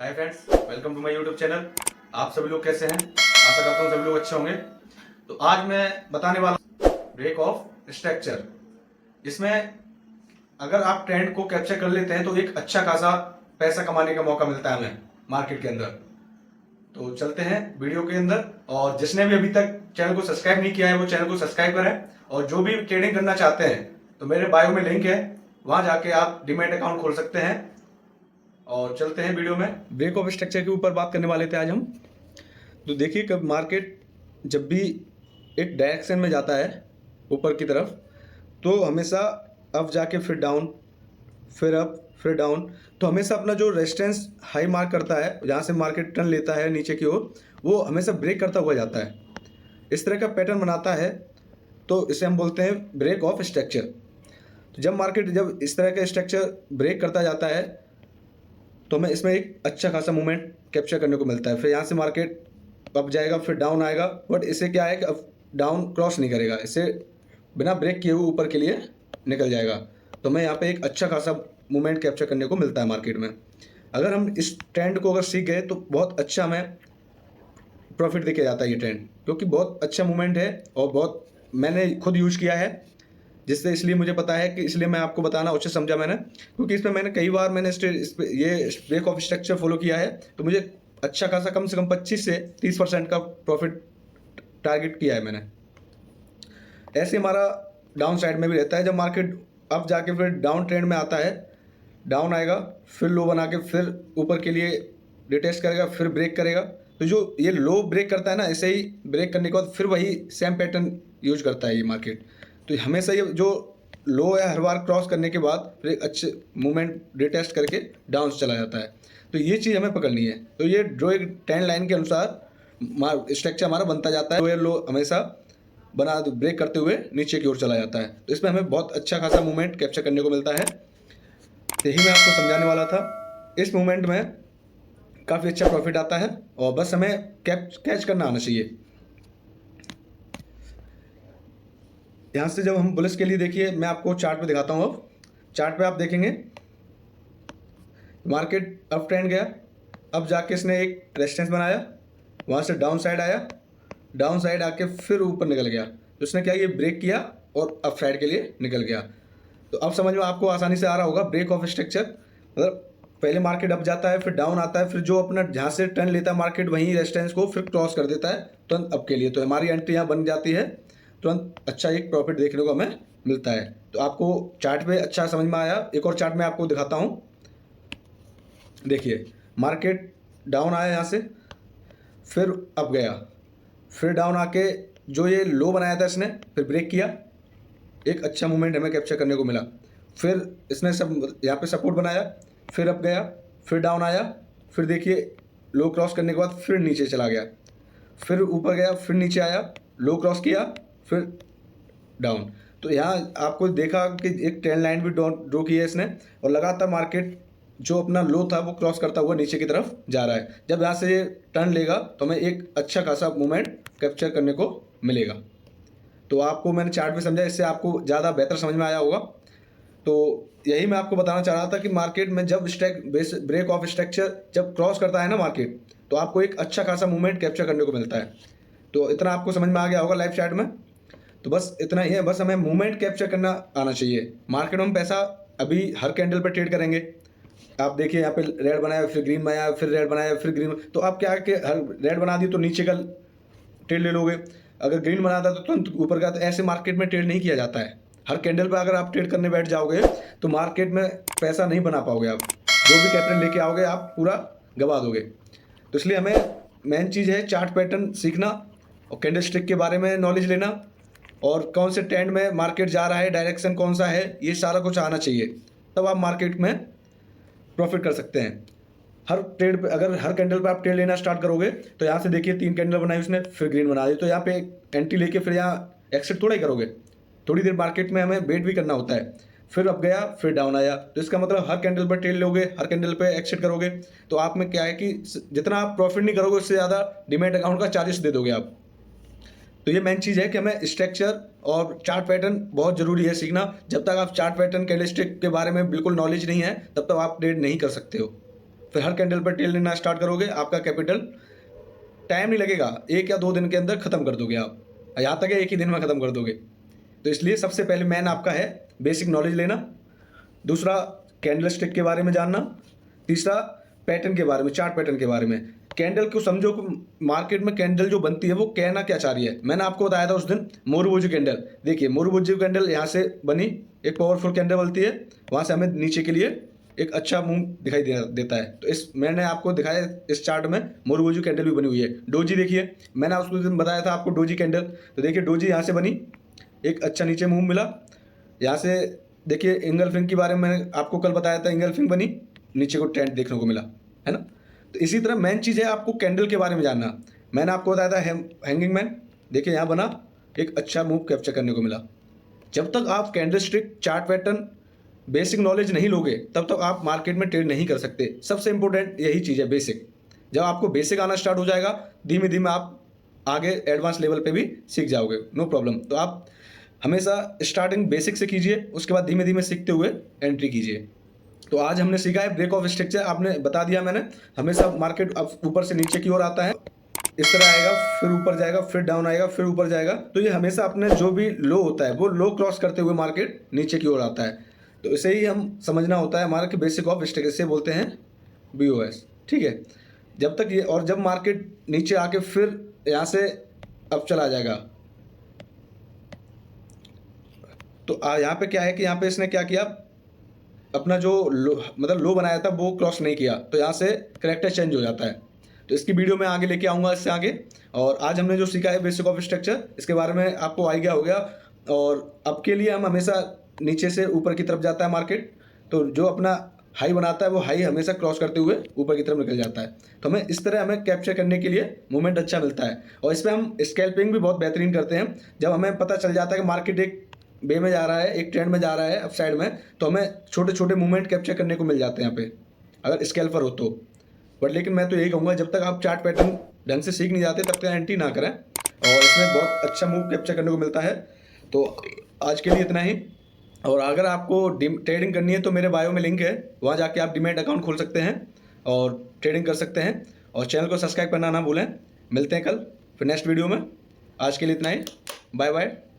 Hi friends, welcome to my YouTube channel. आप सभी लोग कैसे हैं? आशा करता हूँ सभी लोग अच्छे होंगे। तो आज मैं बताने वाला हूँ ब्रेक ऑफ स्ट्रक्चर। इसमें अगर आप ट्रेंड को कैप्चर कर लेते हैं तो एक अच्छा खासा पैसा कमाने का मौका मिलता है हमें मार्केट के अंदर। तो चलते हैं वीडियो के अंदर। और जिसने भी अभी तक चैनल को सब्सक्राइब नहीं किया है वो चैनल को सब्सक्राइब करें। और जो भी ट्रेडिंग करना चाहते हैं तो मेरे बायो में लिंक है, वहां जाके आप डीमैट अकाउंट खोल सकते हैं। और चलते हैं वीडियो में। ब्रेक ऑफ स्ट्रक्चर के ऊपर बात करने वाले थे आज हम। तो देखिए, कब मार्केट जब भी एक डायरेक्शन में जाता है ऊपर की तरफ तो हमेशा अप जाके फिर डाउन, फिर अप फिर डाउन, तो हमेशा अपना जो रेजिस्टेंस हाई मार्क करता है जहाँ से मार्केट टर्न लेता है नीचे की ओर, वो हमेशा ब्रेक करता हुआ जाता है। इस तरह का पैटर्न बनाता है तो इसे हम बोलते हैं ब्रेक ऑफ स्ट्रक्चर। तो जब इस तरह का स्ट्रक्चर ब्रेक करता जाता है तो हमें इसमें एक अच्छा खासा मूवमेंट कैप्चर करने को मिलता है। फिर यहाँ से मार्केट अप जाएगा, फिर डाउन आएगा, बट इसे क्या है कि अब डाउन क्रॉस नहीं करेगा, इसे बिना ब्रेक किए हुए ऊपर के लिए निकल जाएगा। तो हमें यहाँ पे एक अच्छा खासा मूवमेंट कैप्चर करने को मिलता है मार्केट में। अगर हम इस ट्रेंड को अगर सीख गए तो बहुत अच्छा हमें प्रॉफिट देके जाता है ये ट्रेंड, क्योंकि बहुत अच्छा मूवमेंट है और बहुत मैंने खुद यूज किया है, जिससे इसलिए मुझे पता है कि इसलिए मैं आपको बताना उचित समझा मैंने, क्योंकि इसमें मैंने कई बार ये ब्रेक ऑफ स्ट्रक्चर फॉलो किया है। तो मुझे अच्छा खासा कम से कम 25 से 30% का प्रॉफिट टारगेट किया है मैंने। ऐसे हमारा डाउन साइड में भी रहता है। जब मार्केट अप जाके फिर डाउन ट्रेंड में आता है, डाउन आएगा, फिर लो बना के फिर ऊपर के लिए रिटेस्ट करेगा, फिर ब्रेक करेगा। तो जो ये लो ब्रेक करता है ना, ऐसे ही ब्रेक करने के बाद फिर वही सेम पैटर्न यूज करता है ये मार्केट। तो हमेशा ये जो लो है हर बार क्रॉस करने के बाद फिर एक अच्छे मूवमेंट रिटेस्ट करके डाउन चला जाता है। तो ये चीज़ हमें पकड़नी है। तो ये जो एक ट्रेंड लाइन के अनुसार स्ट्रक्चर हमारा बनता जाता है, लो हमेशा बना ब्रेक करते हुए नीचे की ओर चला जाता है। तो इसमें हमें बहुत अच्छा खासा मूवमेंट कैप्चर करने को मिलता है। यही मैं आपको समझाने वाला था। इस मूवमेंट में काफ़ी अच्छा प्रॉफिट आता है और बस हमें कैच करना आना चाहिए। यहाँ से जब हम बुलिश के लिए, देखिए मैं आपको चार्ट पे दिखाता हूँ। अब चार्ट पे आप देखेंगे मार्केट अप ट्रेंड गया, अब जाके इसने एक रेजिस्टेंस बनाया, वहाँ से डाउन साइड आया, डाउन साइड आके फिर ऊपर निकल गया। तो इसने क्या, ये ब्रेक किया और अप साइड के लिए निकल गया। तो अब समझ में आपको आसानी से आ रहा होगा ब्रेक ऑफ स्ट्रक्चर मतलब पहले मार्केट अप जाता है, फिर डाउन आता है, फिर जो अपना जहाँ से टर्न लेता है मार्केट वहीं रेजिस्टेंस को फिर क्रॉस कर देता है तुरंत अप के लिए। तो हमारी एंट्री यहाँ बन जाती है, तुरंत अच्छा एक प्रॉफिट देखने को हमें मिलता है। तो आपको चार्ट पे अच्छा समझ में आया। एक और चार्ट में आपको दिखाता हूँ। देखिए मार्केट डाउन आया यहाँ से, फिर अप गया, फिर डाउन आके जो ये लो बनाया था इसने फिर ब्रेक किया, एक अच्छा मूवमेंट हमें कैप्चर करने को मिला। फिर इसने सब यहाँ पे सपोर्ट बनाया, फिर अप गया, फिर डाउन आया, फिर देखिए लो क्रॉस करने के बाद फिर नीचे चला गया, फिर ऊपर गया, फिर नीचे आया, लो क्रॉस किया, फिर डाउन। तो यहाँ आपको देखा कि एक ट्रेंड लाइन भी ड्रॉ की है इसने, और लगातार मार्केट जो अपना लो था वो क्रॉस करता हुआ नीचे की तरफ जा रहा है। जब यहाँ से ये टर्न लेगा तो हमें एक अच्छा खासा मूवमेंट कैप्चर करने को मिलेगा। तो आपको मैंने चार्ट पे समझा, इससे आपको ज़्यादा बेहतर समझ में आया होगा। तो यही मैं आपको बताना चाह रहा था कि मार्केट में जब ब्रेक ऑफ स्ट्रक्चर जब क्रॉस करता है ना मार्केट, तो आपको एक अच्छा खासा मूवमेंट कैप्चर करने को मिलता है। तो इतना आपको समझ में आ गया होगा लाइव चार्ट में। तो बस इतना ही है, बस हमें मूवमेंट कैप्चर करना आना चाहिए। मार्केट में हम पैसा अभी हर कैंडल पर ट्रेड करेंगे। आप देखिए यहाँ पे रेड बनाया, फिर ग्रीन बनाया, फिर रेड बनाया, फिर ग्रीन, तो आप क्या कि हर रेड बना दी तो नीचे का ट्रेड ले लोगे, अगर ग्रीन बनाता तो तुरंत ऊपर का। तो ऐसे मार्केट में ट्रेड नहीं किया जाता है। हर कैंडल पर अगर आप ट्रेड करने बैठ जाओगे तो मार्केट में पैसा नहीं बना पाओगे। आप जो भी कैपिटल लेके आओगे आप पूरा गवा दोगे। तो इसलिए हमें मेन चीज़ है चार्ट पैटर्न सीखना और कैंडल स्टिक के बारे में नॉलेज लेना, और कौन से ट्रेंड में मार्केट जा रहा है, डायरेक्शन कौन सा है, ये सारा कुछ आना चाहिए। तब आप मार्केट में प्रॉफिट कर सकते हैं। हर ट्रेड पे अगर हर कैंडल पे आप ट्रेड लेना स्टार्ट करोगे तो यहाँ से देखिए 3 कैंडल बनाई उसने, फिर ग्रीन बना दी, तो यहाँ पे एंट्री लेके फिर यहाँ एक्सिट थोड़ा ही करोगे। थोड़ी देर मार्केट में हमें वेट भी करना होता है। फिर अब गया, फिर डाउन आया, तो इसका मतलब हर कैंडल पर ट्रेड लोगे, हर कैंडल पे एक्सिट करोगे। तो आप में क्या है कि जितना आप प्रॉफिट नहीं करोगे उससे ज़्यादा डीमैट अकाउंट का चार्जेस दे दोगे आप। तो ये मेन चीज़ है कि हमें स्ट्रक्चर और चार्ट पैटर्न बहुत ज़रूरी है सीखना। जब तक आप चार्ट पैटर्न कैंडलस्टिक के बारे में बिल्कुल नॉलेज नहीं है तब तक आप ट्रेड नहीं कर सकते हो। फिर हर कैंडल पर ट्रेड लेना स्टार्ट करोगे, आपका कैपिटल टाइम नहीं लगेगा, 1 या 2 दिन के अंदर ख़त्म कर दोगे आप, यहाँ तक है 1 ही दिन में ख़त्म कर दोगे। तो इसलिए सबसे पहले मेन आपका है बेसिक नॉलेज लेना, दूसरा कैंडल स्टिक के बारे में जानना, तीसरा पैटर्न के बारे में, चार्ट पैटर्न के बारे में। कैंडल को समझो कि मार्केट में कैंडल जो बनती है वो कहना क्या चाह रही है। मैंने आपको बताया था उस दिन मोरुबुजी कैंडल, देखिए मोरुबुजी कैंडल यहाँ से बनी, एक पावरफुल कैंडल बनती है, वहाँ से हमें नीचे के लिए एक अच्छा मूव दिखाई देता है। तो इस मैंने आपको दिखाया इस चार्ट में मोरुबुजी कैंडल भी बनी हुई है। डोजी देखिए, मैंने आपको उस दिन बताया था आपको डोजी कैंडल, तो देखिए डोजी यहाँ से बनी, एक अच्छा नीचे मूव मिला, यहाँ से देखिए इंगल्फिंग के बारे में मैंने आपको कल बताया था, इंगल्फिंग बनी, नीचे को ट्रेंड देखने को मिला, है ना। तो इसी तरह मेन चीज़ है आपको कैंडल के बारे में जानना। मैंने आपको बताया था हैंगिंग मैन, देखिए यहाँ बना, एक अच्छा मूव कैप्चर करने को मिला। जब तक आप candle stick, chart pattern, basic knowledge नहीं लोगे तब तक आप मार्केट में ट्रेड नहीं कर सकते। सबसे इंपॉर्टेंट यही चीज़ है बेसिक। जब आपको बेसिक आना स्टार्ट हो जाएगा, धीमे धीमे आप आगे एडवांस लेवल पे भी सीख जाओगे, नो प्रॉब्लम। तो आप हमेशा स्टार्टिंग बेसिक से कीजिए, उसके बाद धीमे धीमे सीखते हुए एंट्री कीजिए। तो आज हमने सीखा है ब्रेक ऑफ स्ट्रक्चर, आपने बता दिया मैंने। हमेशा मार्केट अब ऊपर से नीचे की ओर आता है, इस तरह आएगा, फिर ऊपर जाएगा, फिर डाउन आएगा, फिर ऊपर जाएगा। तो ये हमेशा अपने जो भी लो होता है वो लो क्रॉस करते हुए मार्केट नीचे की ओर आता है। तो इसे ही हम समझना होता है हमारा कि बेसिक ऑफ स्ट्रक्चर से बोलते हैं BOS, ठीक है। जब तक ये, और जब मार्केट नीचे आके फिर यहाँ से अब चला जाएगा, तो यहाँ पे क्या है कि यहाँ पे इसने क्या किया, अपना जो लो मतलब लो बनाया था वो क्रॉस नहीं किया, तो यहाँ से करेक्टर चेंज हो जाता है। तो इसकी वीडियो मैं आगे लेके आऊँगा इससे आगे। और आज हमने जो सीखा है बेसिक ऑफ स्ट्रक्चर, इसके बारे में आपको आइडिया हो गया। और अब के लिए हम हमेशा नीचे से ऊपर की तरफ जाता है मार्केट, तो जो अपना हाई बनाता है वो हाई हमेशा क्रॉस करते हुए ऊपर की तरफ निकल जाता है। तो हमें इस तरह हमें कैप्चर करने के लिए मूवमेंट अच्छा मिलता है। और इसमें हम स्कैल्पिंग भी बहुत बेहतरीन करते हैं। जब हमें पता चल जाता है कि मार्केट एक बे में जा रहा है, एक ट्रेंड में जा रहा है अप साइड में, तो हमें छोटे छोटे मूवमेंट कैप्चर करने को मिल जाते हैं यहाँ पे, अगर स्कैल्पर हो तो। बट लेकिन मैं तो यही कहूँगा, जब तक आप चार्ट पैटर्न ढंग से सीख नहीं जाते तब तक एंट्री ना करें, और इसमें बहुत अच्छा मूव कैप्चर करने को मिलता है। तो आज के लिए इतना ही। और अगर आपको ट्रेडिंग करनी है तो मेरे बायो में लिंक है, वहाँ जाके आप डीमैट अकाउंट खोल सकते हैं और ट्रेडिंग कर सकते हैं। और चैनल को सब्सक्राइब करना ना भूलें। मिलते हैं कल फिर नेक्स्ट वीडियो में। आज के लिए इतना ही, बाय बाय।